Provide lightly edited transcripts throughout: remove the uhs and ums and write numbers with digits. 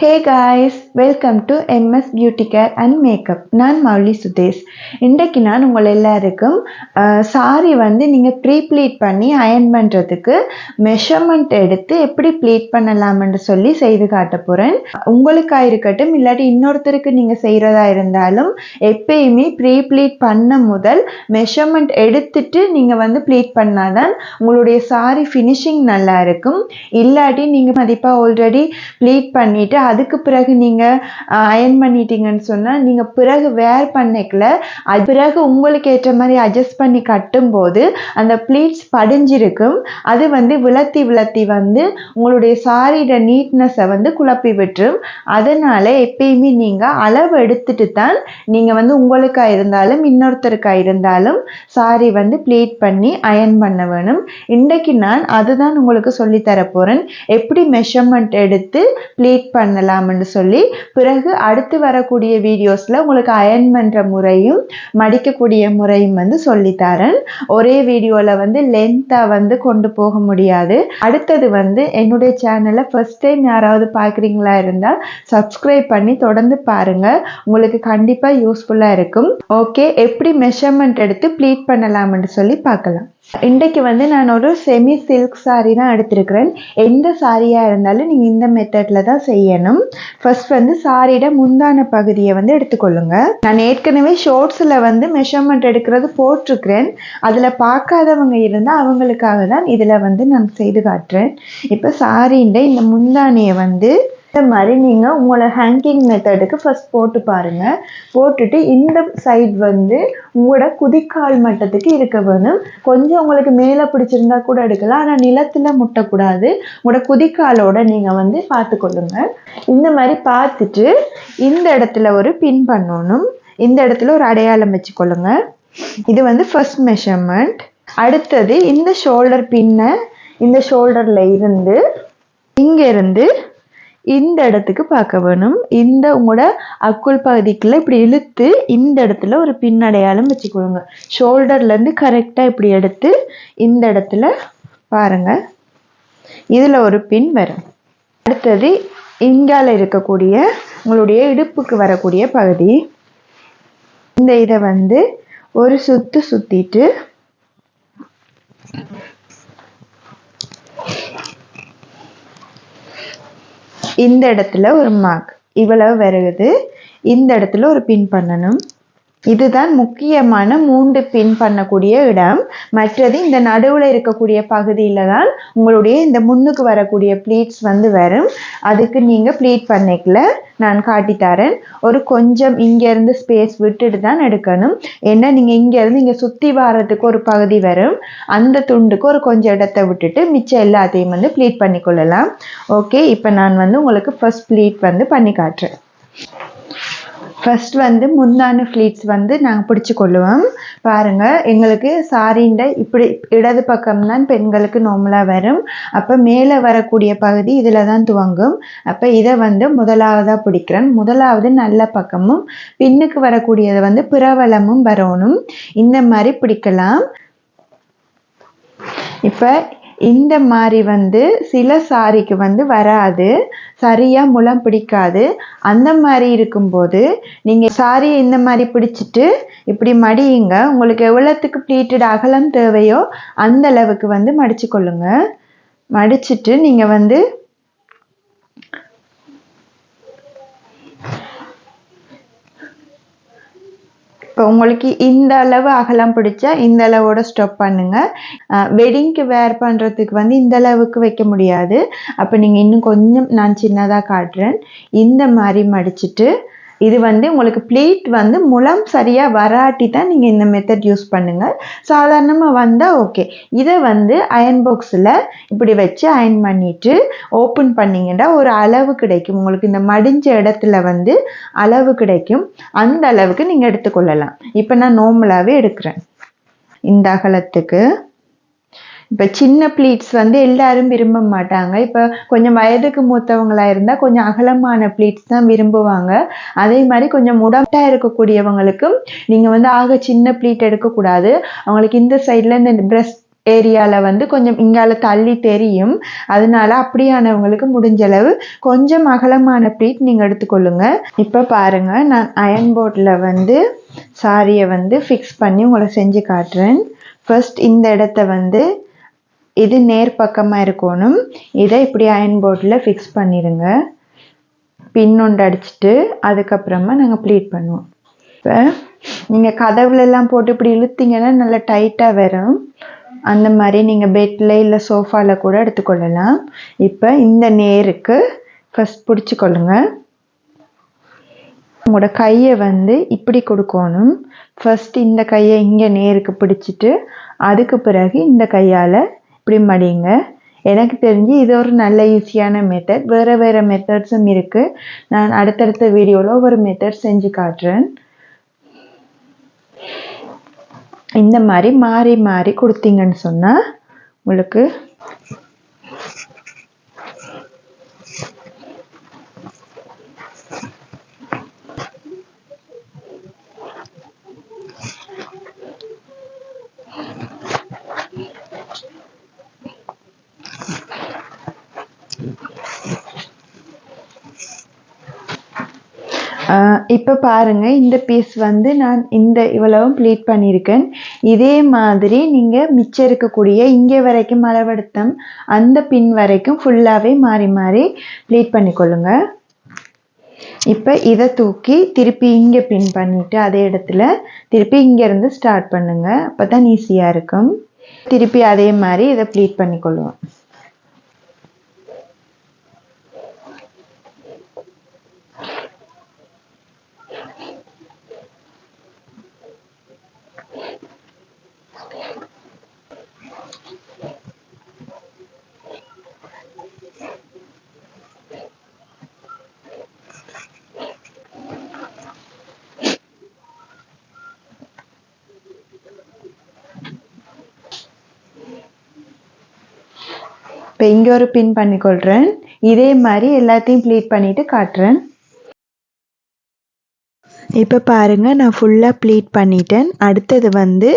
Hey guys, welcome to MS Beauty Care and Makeup. நான் மௌலி சுதேஷ். இன்றைக்கு நான் உங்கள் எல்லாருக்கும் சாரி வந்து நீங்கள் ப்ரீ ப்ளீட் பண்ணி அயன் பண்ணுறதுக்கு மெஷர்மெண்ட் எடுத்து எப்படி ப்ளீட் பண்ணலாம்னு சொல்லி செய்து காட்ட போகிறேன். உங்களுக்காக இருக்கட்டும் இல்லாட்டி இன்னொருத்தருக்கு நீங்கள் செய்கிறதா இருந்தாலும் எப்பயுமே ப்ரீ ப்ளீட் பண்ண முதல் மெஷர்மெண்ட் எடுத்துட்டு நீங்கள் வந்து ப்ளீட் பண்ணாதான் உங்களுடைய சாரி ஃபினிஷிங் நல்லா இருக்கும். இல்லாட்டி நீங்கள் மதிப்பாக ஆல்ரெடி ப்ளீட் பண்ணிவிட்டு அதுக்கு பிறகு நீங்கள் அயன் பண்ணிட்டீங்கன்னு சொன்னால் நீங்கள் பிறகு வேர் பண்ணிக்கல அது பிறகு உங்களுக்கு ஏற்ற மாதிரி அட்ஜஸ்ட் பண்ணி கட்டும்போது அந்த ப்ளீட்ஸ் படிஞ்சிருக்கும். அது வந்து விளத்தி வந்து உங்களுடைய சாரியோட நீட்னஸை வந்து குழப்பி விட்டுரும். அதனால் எப்பயுமே நீங்கள் அளவு எடுத்துட்டு தான் நீங்கள் வந்து உங்களுக்காக இருந்தாலும் இன்னொருத்தருக்காக இருந்தாலும் சாரி வந்து ப்ளீட் பண்ணி அயன் பண்ண வேணும். இன்றைக்கு நான் அதுதான் உங்களுக்கு சொல்லித்தர போகிறேன். எப்படி மெஷர்மெண்ட் எடுத்து ப்ளீட் பண்ணலாம்னு சொல்லி பிறகு அடுத்து வரக்கூடிய வீடியோஸில் உங்களுக்கு அயன் பண்ணுற முறையும் மடிக்கக்கூடிய முறையும் வந்து சொல்லித்தரேன். ஒரே வீடியோவில் வந்து லென்த்தாக வந்து கொண்டு போக முடியாது. அடுத்தது வந்து என்னுடைய சேனலை ஃபர்ஸ்ட் டைம் யாராவது பார்க்குறீங்களா இருந்தால் சப்ஸ்கிரைப் பண்ணி தொடர்ந்து பாருங்கள். உங்களுக்கு கண்டிப்பாக யூஸ்ஃபுல்லாக இருக்கும். ஓகே, எப்படி மெஷர்மெண்ட் எடுத்து ப்ளீட் பண்ணலாம்னு சொல்லி பார்க்கலாம். இன்றைக்கு வந்து நான் ஒரு செமி சில்க் சாரி தான் எடுத்திருக்கிறேன். எந்த சாரியாக இருந்தாலும் நீங்கள் இந்த மெத்தடில் தான் செய்யணும். ஃபர்ஸ்ட் வந்து சாரியோட முந்தான பகுதியை வந்து எடுத்துக்கொள்ளுங்க. நான் ஏற்கனவே ஷார்ட்ஸில் வந்து மெஷர்மெண்ட் எடுக்கிறது போட்டிருக்கிறேன். அதில் பார்க்காதவங்க இருந்தால் அவங்களுக்காக தான் இதில் வந்து நான் செய்து காட்டுறேன். இப்போ சாரின்ற இந்த முந்தானியை வந்து இந்த மாதிரி நீங்கள் உங்களை ஹேங்கிங் மெத்தடுக்கு ஃபர்ஸ்ட் போட்டு பாருங்கள். போட்டுட்டு இந்த சைட் வந்து உங்களோட குதிக்கால் மட்டத்துக்கு இருக்க வேணும். கொஞ்சம் உங்களுக்கு மேலே பிடிச்சிருந்தா கூட எடுக்கலாம், ஆனால் நிலத்தில் முட்டக்கூடாது. உங்களோட குதிக்காலோட நீங்கள் வந்து பார்த்துக்கொள்ளுங்க. இந்த மாதிரி பார்த்துட்டு இந்த இடத்துல ஒரு பின் பண்ணணும். இந்த இடத்துல ஒரு அடையாளம் வச்சுக்கொள்ளுங்க. இது வந்து ஃபர்ஸ்ட் மெஷர்மெண்ட். அடுத்தது இந்த ஷோல்டர் பின்னை இந்த ஷோல்டரில் இருந்து இங்கேருந்து இந்த இடத்துக்கு பார்க்க வேணும். இந்த உங்களோட அக்குள் பகுதிக்குள்ள இப்படி இழுத்து இந்த இடத்துல ஒரு பின் அடையாளம் வச்சுக்கொள்ளுங்க. ஷோல்டர்லேருந்து கரெக்டாக இப்படி எடுத்து இந்த இடத்துல பாருங்க, இதில் ஒரு பின் வரும். அடுத்தது இங்கால இருக்கக்கூடிய உங்களுடைய இடுப்புக்கு வரக்கூடிய பகுதி, இந்த இதை வந்து ஒரு சுற்றிட்டு இந்த இடத்துல ஒரு மார்க் இவ்வளவு வருது. இந்த இடத்துல ஒரு பின் பண்ணணும். இதுதான் முக்கியமான 3 பின் பண்ணக்கூடிய இடம். மற்றது இந்த நடுவில் இருக்கக்கூடிய பகுதியில் தான் உங்களுடைய இந்த முன்னுக்கு வரக்கூடிய ப்ளீட்ஸ் வந்து வரும். அதுக்கு நீங்கள் ப்ளீட் பண்ணிக்கல, நான் காட்டித்தரேன். ஒரு கொஞ்சம் இங்கேருந்து ஸ்பேஸ் விட்டுட்டு தான் எடுக்கணும். ஏன்னா நீங்கள் இங்கேருந்து இங்கே சுற்றி வர்றதுக்கு ஒரு பகுதி வரும். அந்த துண்டுக்கு ஒரு கொஞ்சம் இடத்த விட்டுட்டு மிச்சம் எல்லாத்தையும் வந்து ப்ளீட் பண்ணிக்கொள்ளலாம். ஓகே, இப்போ நான் வந்து உங்களுக்கு ஃபர்ஸ்ட் ப்ளீட் வந்து பண்ணி காட்டுறேன். ஃபர்ஸ்ட் வந்து முந்தான ஃப்ளீட்ஸ் வந்து நாங்கள் பிடிச்சி கொள்ளுவோம். பாருங்கள், எங்களுக்கு சாரிண்ட இப்படி இடது பக்கம்தான் பெண்களுக்கு நார்மலாக வரும். அப்போ மேலே வரக்கூடிய பகுதி இதில் தான் துவங்கும். அப்போ இதை வந்து முதலாவதாக பிடிக்கிறேன். முதலாவது நல்ல பக்கமும் பின்னுக்கு வரக்கூடியது வந்து பிரபலமும் வரணும். இந்த மாதிரி பிடிக்கலாம். இப்போ இந்த மாதிரி வந்து சில சாரிக்கு வந்து வராது, சரியாக முலம் பிடிக்காது. அந்த மாதிரி இருக்கும்போது நீங்கள் சாரியை இந்த மாதிரி பிடிச்சிட்டு இப்படி மடியுங்க. உங்களுக்கு எவ்வளோத்துக்கு ப்ளீட்டட் அகலம் தேவையோ அந்த அளவுக்கு வந்து மடிச்சு கொள்ளுங்க. மடிச்சுட்டு நீங்கள் வந்து இப்போ உங்களுக்கு இந்த அளவு அகலம் பிடிச்சா இந்த அளவோட ஸ்டாப் பண்ணுங்கள். வெட்டிங்க்கு வேர் பண்ணுறதுக்கு வந்து இந்த அளவுக்கு வைக்க முடியாது. அப்போ நீங்கள் இன்னும் கொஞ்சம் நான் சின்னதாக காட்டுறேன். இந்த மாதிரி மடிச்சுட்டு இது வந்து உங்களுக்கு ப்ளீட் வந்து முலம் சரியாக வராட்டி தான் நீங்கள் இந்த மெத்தட் யூஸ் பண்ணுங்கள். சாதாரணமாக வந்தால் ஓகே. இதை வந்து அயன் பாக்ஸில் இப்படி வச்சு அயன் பண்ணிவிட்டு ஓப்பன் பண்ணிங்கன்னா ஒரு அளவு கிடைக்கும். உங்களுக்கு இந்த மடிஞ்ச இடத்துல வந்து அளவு கிடைக்கும். அந்த அளவுக்கு நீங்கள் எடுத்துக்கொள்ளலாம். இப்போ நான் நார்மலாகவே எடுக்கிறேன் இந்த அகலத்துக்கு. இப்போ சின்ன ப்ளீட்ஸ் வந்து எல்லாரும் விரும்ப மாட்டாங்க. இப்போ கொஞ்சம் வயதுக்கு மூத்தவங்களாக இருந்தால் கொஞ்சம் அகலமான ப்ளீட்ஸ் தான் விரும்புவாங்க. அதே மாதிரி கொஞ்சம் உடம்பாக இருக்கக்கூடியவங்களுக்கும் நீங்கள் வந்து ஆக சின்ன ப்ளீட் எடுக்கக்கூடாது. அவங்களுக்கு இந்த சைடில் இந்த பிரஸ்ட் ஏரியாவில் வந்து கொஞ்சம் இங்கால தள்ளி தெரியும். அதனால அப்படியானவங்களுக்கு முடிஞ்ச அளவு கொஞ்சம் அகலமான ப்ளீட் நீங்கள் எடுத்துக்கொள்ளுங்க. இப்போ பாருங்கள், நான் அயன் போர்டில் வந்து சாரியை வந்து ஃபிக்ஸ் பண்ணி உங்களை செஞ்சு காட்டுறேன். ஃபர்ஸ்ட் இந்த இடத்த வந்து இது நேர் பக்கமாக இருக்கணும். இதை இப்படி அயன் போர்டில் ஃபிக்ஸ் பண்ணிடுங்க. பின் ஒன்று அடிச்சுட்டு அதுக்கப்புறமா நாங்கள் ப்ளீட் பண்ணுவோம். இப்போ நீங்கள் கதவுலெல்லாம் போட்டு இப்படி இழுத்தீங்கன்னா நல்லா டைட்டாக வரும். அந்த மாதிரி நீங்கள் பெட்டில் இல்லை சோஃபாவில் கூட எடுத்துக்கொள்ளலாம். இப்போ இந்த நேருக்கு ஃபஸ்ட் பிடிச்சிக்கொள்ளுங்க. உங்களோட கையை வந்து இப்படி கொடுக்கணும். ஃபர்ஸ்ட் இந்த கையை இங்கே நேருக்கு பிடிச்சிட்டு அதுக்கு பிறகு இந்த கையால் இப்படி மடிங்க. எனக்கு தெரிஞ்சு இது ஒரு நல்ல ஈஸியான மெத்தட். வேறு வேறு மெத்தட்ஸும் இருக்குது. நான் அடுத்தடுத்த வீடியோவில் ஒரு மெத்தட் செஞ்சு காட்டுறேன். இந்த மாதிரி மாறி மாறி கொடுத்தீங்கன்னு சொன்னால் உங்களுக்கு இப்போ பாருங்கள், இந்த பீஸ் வந்து நான் இந்த இவ்வளவும் ப்ளீட் பண்ணியிருக்கேன். இதே மாதிரி நீங்கள் மிச்சம் இருக்கக்கூடிய இங்கே வரைக்கும் அளவெடுத்தம் அந்த பின் வரைக்கும் ஃபுல்லாகவே மாறி மாறி ப்ளீட் பண்ணிக்கொள்ளுங்க. இப்போ இதை தூக்கி திருப்பி இங்கே பின் பண்ணிவிட்டு அதே இடத்துல திருப்பி இங்கேருந்து ஸ்டார்ட் பண்ணுங்கள். அப்போ தான் ஈஸியாக இருக்கும். திருப்பி அதே மாதிரி இதை ப்ளீட் பண்ணிக்கொள்ளுவோம். இப்போ இங்கே ஒரு பின் பண்ணிக்கொள்கிறேன். இதே மாதிரி எல்லாத்தையும் ப்ளீட் பண்ணிவிட்டு காட்டுறேன். இப்போ பாருங்கள், நான் ஃபுல்லாக ப்ளீட் பண்ணிட்டேன். அடுத்தது வந்து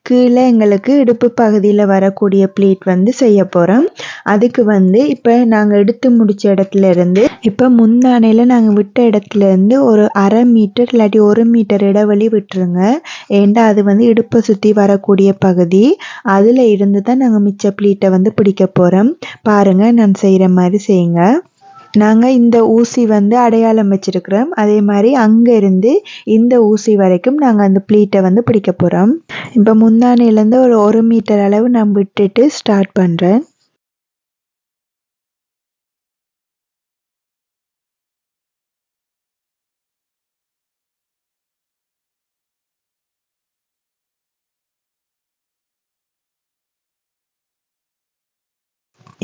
கீழே எங்களுக்கு இடுப்பு பகுதியில் வரக்கூடிய ப்ளீட் வந்து செய்ய போகிறோம். அதுக்கு வந்து இப்போ நாங்கள் எடுத்து முடித்த இடத்துல இருந்து இப்போ முந்தானையில் நாங்கள் விட்ட இடத்துலேருந்து ஒரு 1/2 மீட்டர் இல்லாட்டி 1 மீட்டர் இடைவெளி விட்டுருங்க. ஏண்டா அது வந்து இடுப்பை சுற்றி வரக்கூடிய பகுதி. அதில் இருந்து தான் நாங்கள் மிச்ச ப்ளீட்டை வந்து பிடிக்க போகிறோம். பாருங்கள், நான் செய்கிற மாதிரி செய்யுங்க. நாங்கள் இந்த ஊசி வந்து அடையாளம் வச்சுருக்கிறோம். அதே மாதிரி அங்கேருந்து இந்த ஊசி வரைக்கும் நாங்கள் அந்த ப்ளீட்டை வந்து பிடிக்க போகிறோம். இப்போ முந்தானையிலேருந்து ஒரு 1 மீட்டர் அளவு நான் விட்டுட்டு ஸ்டார்ட் பண்ணுறேன்.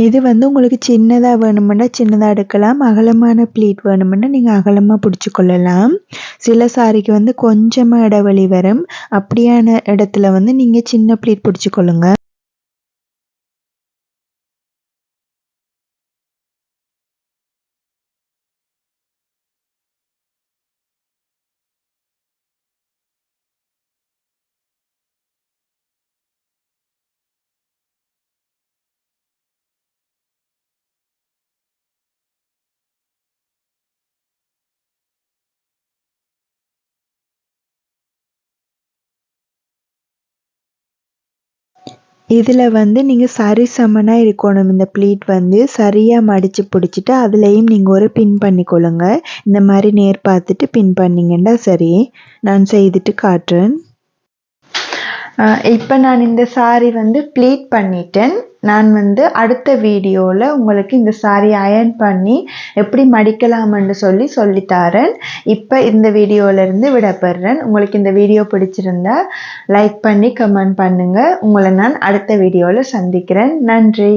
இது வந்து உங்களுக்கு சின்னதாக வேணுமென்னா சின்னதாக எடுக்கலாம். அகலமான ப்ளீட் வேணுமென்னா நீங்கள் அகலமாக பிடிச்சி கொள்ளலாம். சில சாரிக்கு வந்து கொஞ்சமாக இடைவெளி வரும். அப்படியான இடத்துல வந்து நீங்கள் சின்ன ப்ளீட் பிடிச்சி கொள்ளுங்க. இதில் வந்து நீங்கள் சரிசமனாக இருக்கணும். இந்த ப்ளீட் வந்து சரியாக மடித்து பிடிச்சிட்டு அதுலேயும் நீங்கள் ஒரு பின் பண்ணிக்கொள்ளுங்க. இந்த மாதிரி நேர் பார்த்துட்டு பின் பண்ணிங்கன்னா சரி. நான் செய்துட்டு காட்டுறேன். இப்போ நான் இந்த சாரி வந்து ப்ளீட் பண்ணிட்டேன். நான் வந்து அடுத்த வீடியோவில் உங்களுக்கு இந்த சாரி அயர்ன் பண்ணி எப்படி மடிக்கலாம்னு சொல்லித்தரேன். இப்போ இந்த வீடியோவிலேருந்து விடப்படுறேன். உங்களுக்கு இந்த வீடியோ பிடிச்சிருந்தா லைக் பண்ணி கமெண்ட் பண்ணுங்கள். உங்களை நான் அடுத்த வீடியோவில் சந்திக்கிறேன். நன்றி.